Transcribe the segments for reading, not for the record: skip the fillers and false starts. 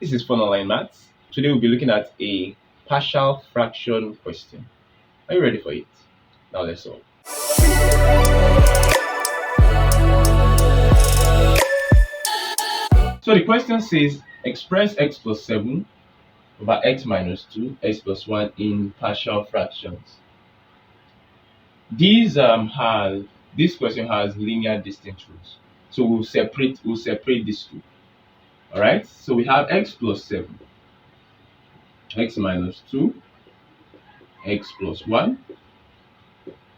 This is Fun Online Maths. Today we'll be looking at a partial fraction question. Are you ready for it? Now let's solve. So the question says express x plus 7 over x minus 2, x plus 1 in partial fractions. This question has linear distinct roots. So we'll separate these two. Alright? So we have x plus 7, x minus 2, x plus 1.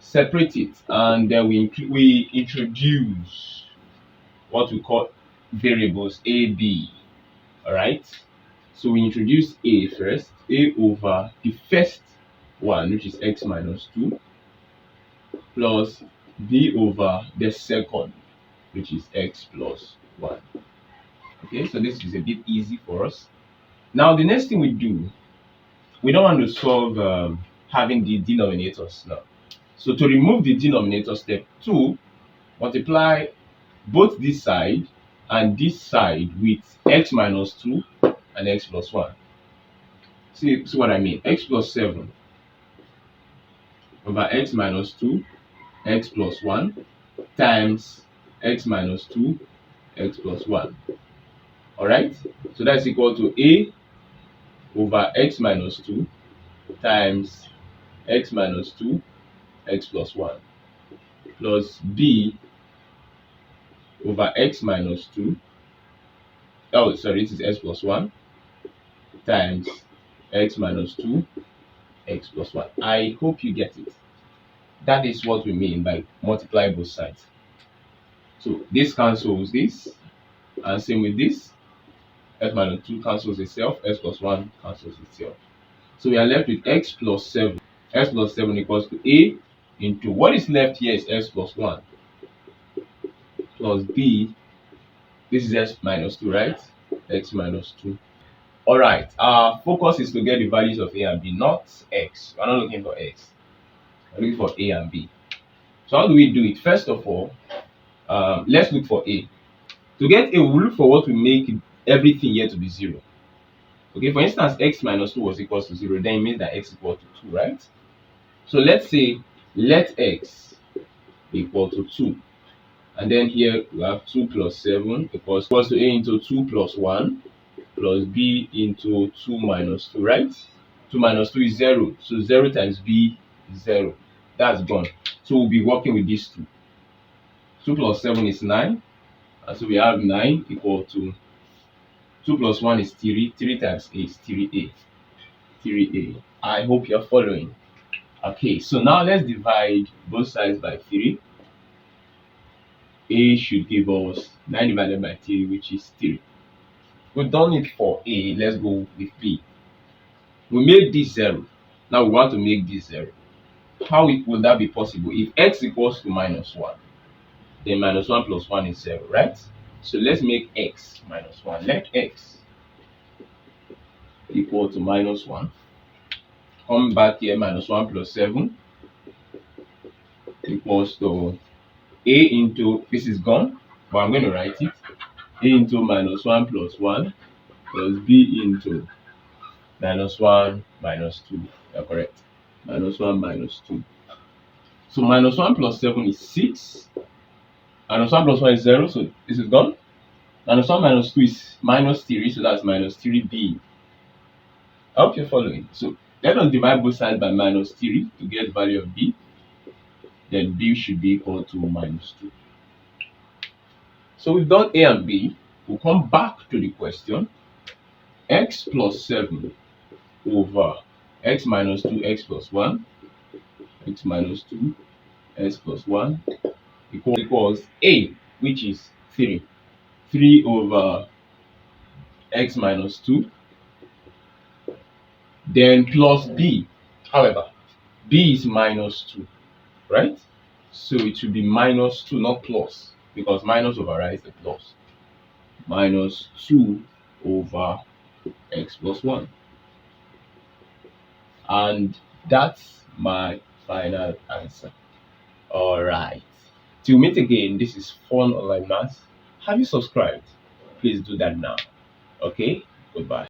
Separate it, and then we introduce what we call variables a, b. All right, so we introduce a first, a over the first one, which is x minus 2, plus b over the second, which is x plus 1. Okay, so this is a bit easy for us. Now the next thing we do, we don't want to solve having the denominators now. So to remove the denominator, step 2, multiply both this side and this side with x minus 2 and x plus 1. See what I mean? X plus 7 over x minus 2, x plus 1 times x minus 2, x plus 1. Alright? So that's equal to a over x minus 2 times x minus 2, x plus 1, plus b over x minus 2, this is x plus 1, times x minus 2, x plus 1. I hope you get it. That is what we mean by multiply both sides. So this cancels this, and same with this. X minus 2 cancels itself, x plus 1 cancels itself. So we are left with x plus 7. X plus 7 equals to a into what is left here is x plus 1 plus b. This is x minus 2, right? X minus 2. All right, our focus is to get the values of a and b, not x. We're not looking for x. We're looking for a and b. So how do we do it? First of all, let's look for a. To get a, we'll look for what will make everything here to be 0. Okay, for instance, x minus 2 was equal to 0, then it means that x equal to 2, right? So let's say let x equal to 2. And then here we have 2 plus 7 equals to a into 2 plus 1 plus b into 2 minus 2, right? 2 minus 2 is 0. So 0 times b is 0. That's gone. So we'll be working with these two. 2 plus 7 is 9. And so we have 9 equal to 2 plus 1 is 3. 3 times a is 3a. 3a. I hope you're following. Okay, so now let's divide both sides by 3. A should give us 9 divided by 3, which is 3. We've done it for A. Let's go with B. We made this 0. Now we want to make this 0. How will that be possible? If x equals to minus 1, then minus 1 plus 1 is 0, right? So let's make x minus 1. Let x equal to minus 1. Come back here, minus 1 plus 7 equals to a into, this is gone, but I'm going to write it, a into minus 1 plus 1 plus b into minus 1 minus 2. You're correct. Minus 1 minus 2. So minus 1 plus 7 is 6. Minus 1 plus 1 is 0, so this is gone. Minus 1 minus 2 is minus 3, so that's minus 3b. I hope you're following. So let us divide both sides by minus 3 to get the value of b. Then b should be equal to minus 2. So we've done a and b. We'll come back to the question. X plus 7 over x minus 2, x plus 1, x minus 2, x plus 1 equals a, which is 3. 3 over x minus 2, then plus b. However, b is minus 2, right? So it should be minus 2, not plus, because minus overrides the plus. Minus 2 over x plus 1. And that's my final answer. Alright. Till we meet again, this is Fun Online Maths. Have you subscribed? Please do that now. Okay? Goodbye.